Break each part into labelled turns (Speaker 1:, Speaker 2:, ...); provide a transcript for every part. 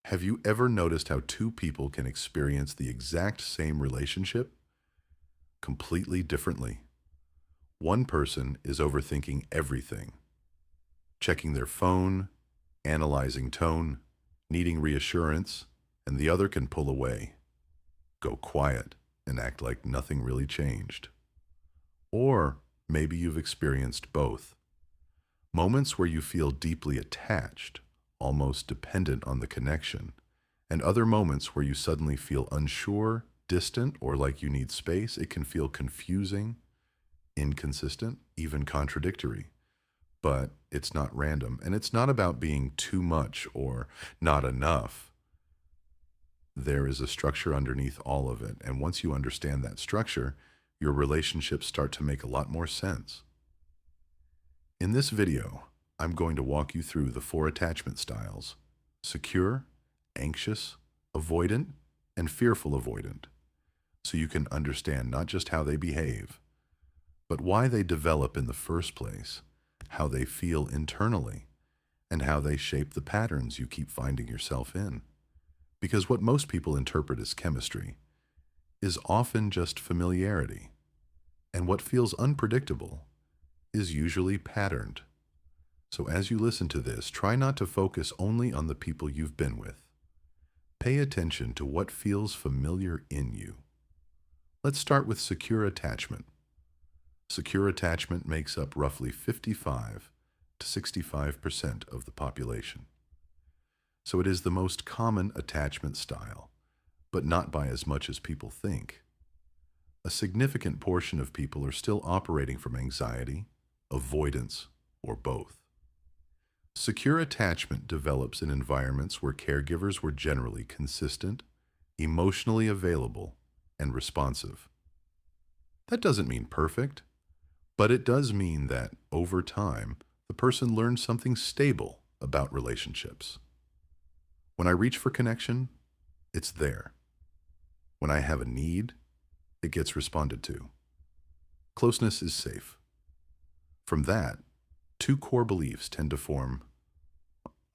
Speaker 1: Have you ever noticed how two people can experience the exact same relationship completely differently? One person is overthinking everything, checking their phone, analyzing tone, needing reassurance, and the other can pull away, go quiet, and act like nothing really changed. Or maybe you've experienced both. Moments where you feel deeply attached, almost dependent on the connection, and other moments where you suddenly feel unsure, distant, or like you need space. It can feel confusing, inconsistent, even contradictory. But it's not random, and it's not about being too much or not enough. There is a structure underneath all of it, and once you understand that structure, your relationships start to make a lot more sense. In this video, I'm going to walk you through the four attachment styles: secure, anxious, avoidant, and fearful avoidant, so you can understand not just how they behave, but why they develop in the first place, how they feel internally, and how they shape the patterns you keep finding yourself in. Because what most people interpret as chemistry is often just familiarity, and what feels unpredictable is usually patterned. So as you listen to this, try not to focus only on the people you've been with. Pay attention to what feels familiar in you. Let's start with secure attachment. Secure attachment makes up roughly 55 to 65% of the population. So it is the most common attachment style, but not by as much as people think. A significant portion of people are still operating from anxiety, avoidance, or both. Secure attachment develops in environments where caregivers were generally consistent, emotionally available, and responsive. That doesn't mean perfect, but it does mean that, over time, the person learns something stable about relationships. When I reach for connection, it's there. When I have a need, it gets responded to. Closeness is safe. From that, two core beliefs tend to form: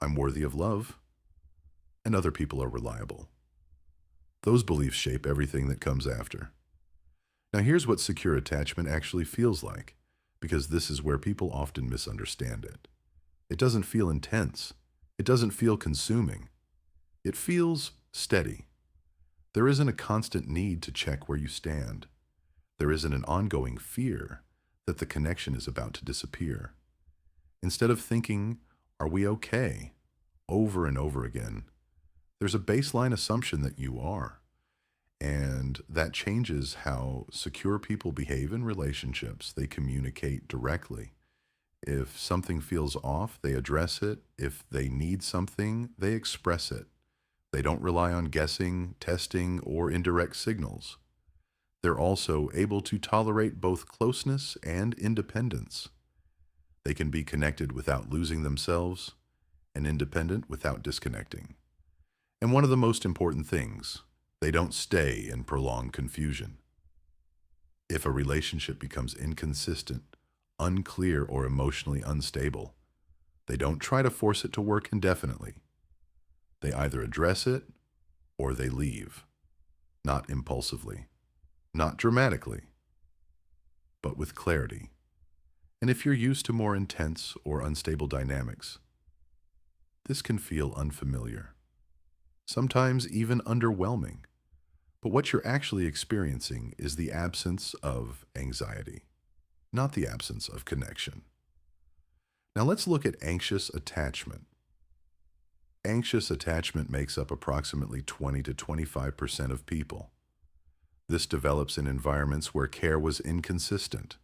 Speaker 1: I'm worthy of love, and other people are reliable. Those beliefs shape everything that comes after. Now here's what secure attachment actually feels like, because this is where people often misunderstand it. It doesn't feel intense. It doesn't feel consuming. It feels steady. There isn't a constant need to check where you stand. There isn't an ongoing fear that the connection is about to disappear. Instead of thinking, are we okay, over and over again, there's a baseline assumption that you are. And that changes how secure people behave in relationships. They communicate directly. If something feels off, they address it. If they need something, they express it. They don't rely on guessing, testing, or indirect signals. They're also able to tolerate both closeness and independence. They can be connected without losing themselves, and independent without disconnecting. And one of the most important things, they don't stay in prolonged confusion. If a relationship becomes inconsistent, unclear, or emotionally unstable, they don't try to force it to work indefinitely. They either address it or they leave, not impulsively, not dramatically, but with clarity. And if you're used to more intense or unstable dynamics, this can feel unfamiliar, sometimes even underwhelming. But what you're actually experiencing is the absence of anxiety, not the absence of connection. Now let's look at anxious attachment. Anxious attachment makes up approximately 20 to 25% of people. This develops in environments where care was inconsistent.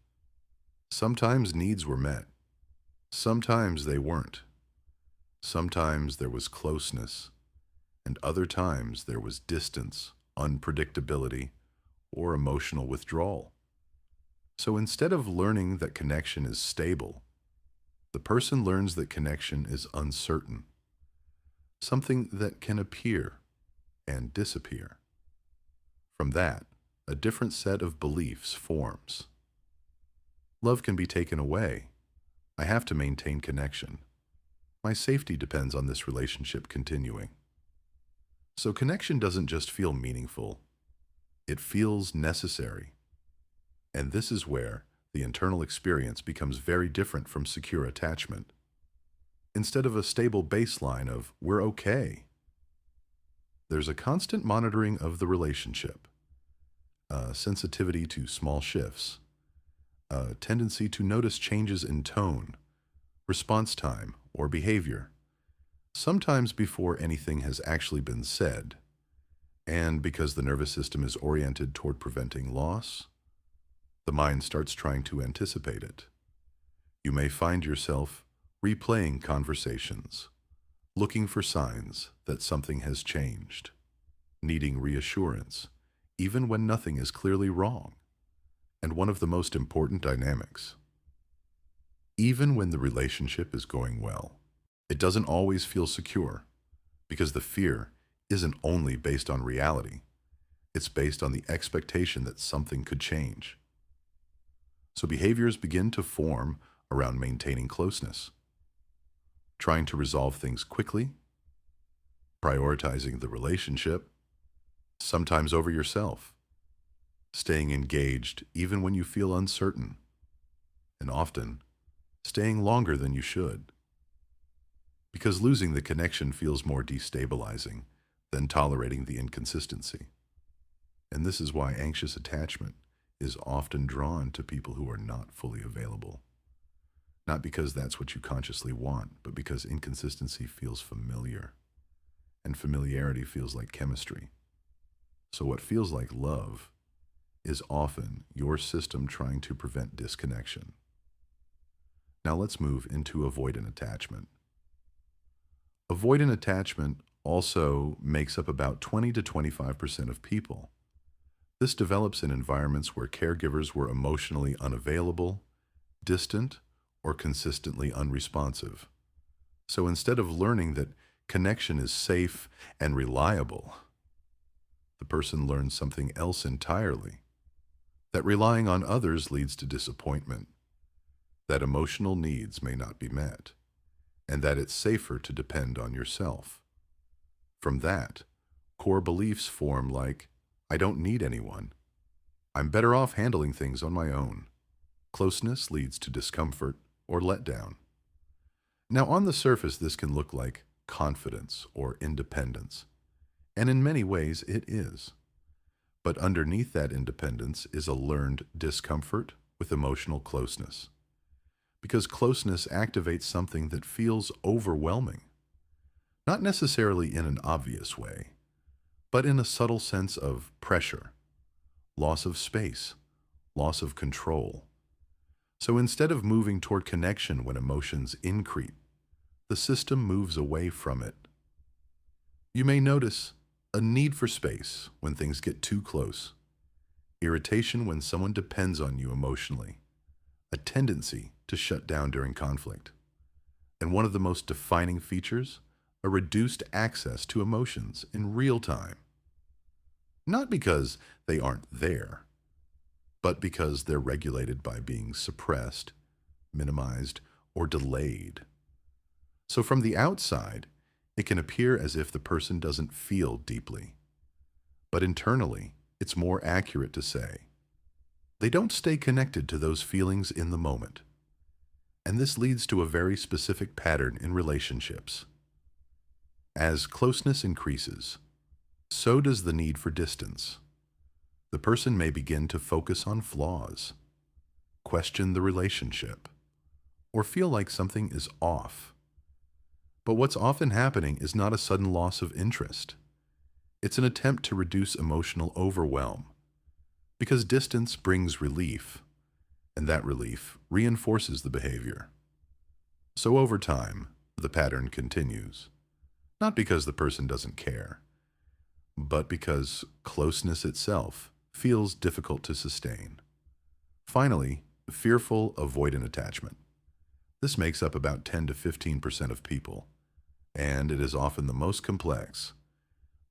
Speaker 1: Sometimes needs were met. Sometimes they weren't. Sometimes there was closeness, and other times there was distance, unpredictability, or emotional withdrawal. So instead of learning that connection is stable, the person learns that connection is uncertain, something that can appear and disappear. From that, a different set of beliefs forms. Love can be taken away. I have to maintain connection. My safety depends on this relationship continuing. So connection doesn't just feel meaningful, it feels necessary. And this is where the internal experience becomes very different from secure attachment. Instead of a stable baseline of we're okay, there's a constant monitoring of the relationship, a sensitivity to small shifts, a tendency to notice changes in tone, response time, or behavior, sometimes before anything has actually been said. And because the nervous system is oriented toward preventing loss, the mind starts trying to anticipate it. You may find yourself replaying conversations, looking for signs that something has changed, needing reassurance, even when nothing is clearly wrong. And one of the most important dynamics, even when the relationship is going well, it doesn't always feel secure because the fear isn't only based on reality, it's based on the expectation that something could change. So behaviors begin to form around maintaining closeness, trying to resolve things quickly, prioritizing the relationship, sometimes over yourself, staying engaged even when you feel uncertain, and often staying longer than you should. Because losing the connection feels more destabilizing than tolerating the inconsistency. And this is why anxious attachment is often drawn to people who are not fully available. Not because that's what you consciously want, but because inconsistency feels familiar, and familiarity feels like chemistry. So what feels like love is often your system trying to prevent disconnection. Now let's move into avoidant attachment. Avoidant attachment also makes up about 20 to 25% of people. This develops in environments where caregivers were emotionally unavailable, distant, or consistently unresponsive. So instead of learning that connection is safe and reliable, the person learns something else entirely, that relying on others leads to disappointment, that emotional needs may not be met, and that it's safer to depend on yourself. From that, core beliefs form like, I don't need anyone. I'm better off handling things on my own. Closeness leads to discomfort or letdown. Now, on the surface, this can look like confidence or independence, and in many ways it is. But underneath that independence is a learned discomfort with emotional closeness. Because closeness activates something that feels overwhelming, not necessarily in an obvious way, but in a subtle sense of pressure, loss of space, loss of control. So instead of moving toward connection when emotions increase, the system moves away from it. You may notice a need for space when things get too close, irritation when someone depends on you emotionally, a tendency to shut down during conflict, and one of the most defining features, a reduced access to emotions in real time. Not because they aren't there, but because they're regulated by being suppressed, minimized, or delayed. So from the outside, it can appear as if the person doesn't feel deeply. But internally, it's more accurate to say, they don't stay connected to those feelings in the moment. And this leads to a very specific pattern in relationships. As closeness increases, so does the need for distance. The person may begin to focus on flaws, question the relationship, or feel like something is off. But what's often happening is not a sudden loss of interest. It's an attempt to reduce emotional overwhelm, because distance brings relief, and that relief reinforces the behavior. So over time, the pattern continues, not because the person doesn't care, but because closeness itself feels difficult to sustain. Finally, fearful avoidant attachment. This makes up about 10 to 15% of people, and it is often the most complex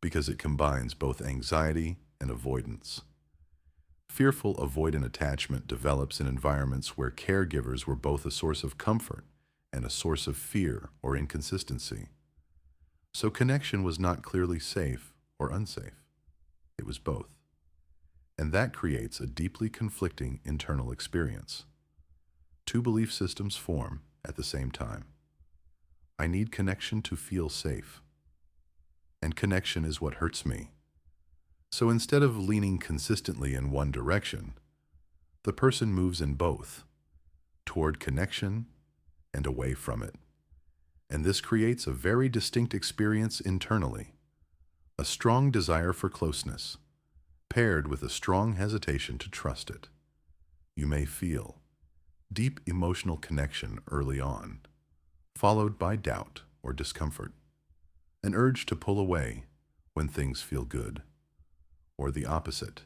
Speaker 1: because it combines both anxiety and avoidance. Fearful avoidant attachment develops in environments where caregivers were both a source of comfort and a source of fear or inconsistency. So connection was not clearly safe or unsafe. It was both. And that creates a deeply conflicting internal experience. Two belief systems form at the same time. I need connection to feel safe. And connection is what hurts me. So instead of leaning consistently in one direction, the person moves in both, toward connection and away from it. And this creates a very distinct experience internally, a strong desire for closeness, paired with a strong hesitation to trust it. You may feel deep emotional connection early on, followed by doubt or discomfort, an urge to pull away when things feel good, or the opposite,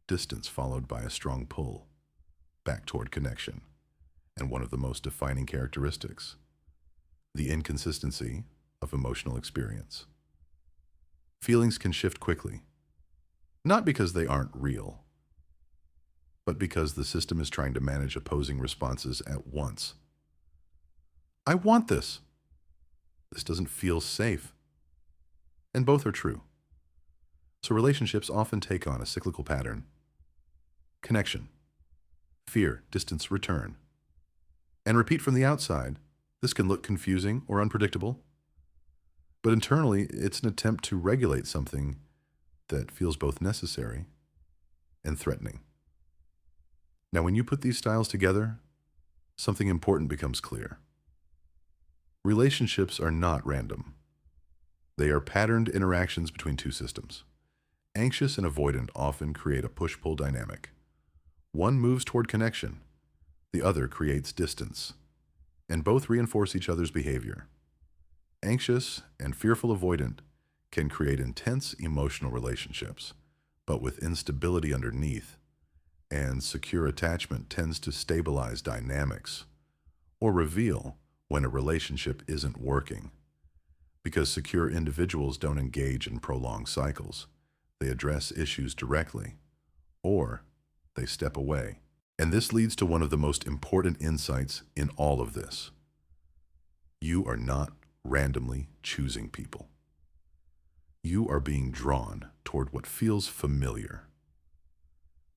Speaker 1: distance followed by a strong pull back toward connection. And one of the most defining characteristics, the inconsistency of emotional experience. Feelings can shift quickly, not because they aren't real, but because the system is trying to manage opposing responses at once. I want this. This doesn't feel safe. And both are true. So relationships often take on a cyclical pattern. Connection, fear, distance, return. And repeat from the outside. This can look confusing or unpredictable, but internally it's an attempt to regulate something that feels both necessary and threatening. Now, when you put these styles together, something important becomes clear. Relationships are not random. They are patterned interactions between two systems. Anxious and avoidant often create a push-pull dynamic. One moves toward connection, the other creates distance, and both reinforce each other's behavior. Anxious and fearful avoidant can create intense emotional relationships, but with instability underneath, and secure attachment tends to stabilize dynamics or reveal when a relationship isn't working. Because secure individuals don't engage in prolonged cycles, they address issues directly, or they step away. And this leads to one of the most important insights in all of this. You are not randomly choosing people. You are being drawn toward what feels familiar,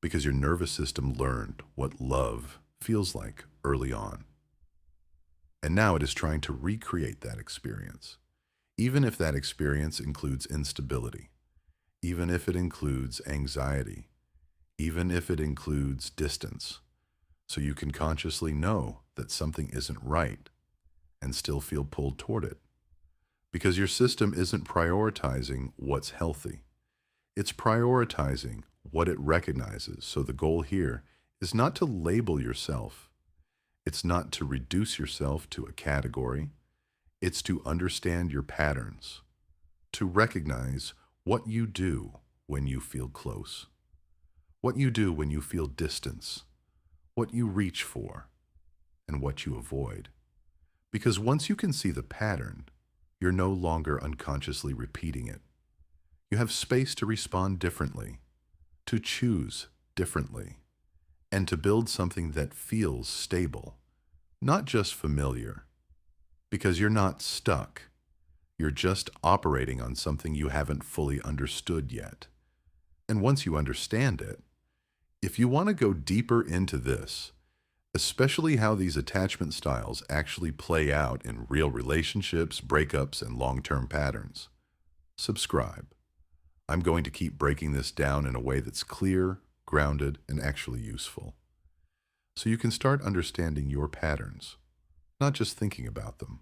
Speaker 1: because your nervous system learned what love feels like early on. And now it is trying to recreate that experience, even if that experience includes instability, even if it includes anxiety, even if it includes distance, so you can consciously know that something isn't right and still feel pulled toward it. Because your system isn't prioritizing what's healthy. It's prioritizing what it recognizes. So the goal here is not to label yourself. It's not to reduce yourself to a category. It's to understand your patterns, to recognize what you do when you feel close, what you do when you feel distance, what you reach for, and what you avoid. Because once you can see the pattern, you're no longer unconsciously repeating it. You have space to respond differently, to choose differently, and to build something that feels stable, not just familiar. Because you're not stuck. You're just operating on something you haven't fully understood yet. And once you understand it, if you want to go deeper into this, especially how these attachment styles actually play out in real relationships, breakups, and long-term patterns, subscribe. I'm going to keep breaking this down in a way that's clear, grounded, and actually useful. So you can start understanding your patterns, not just thinking about them.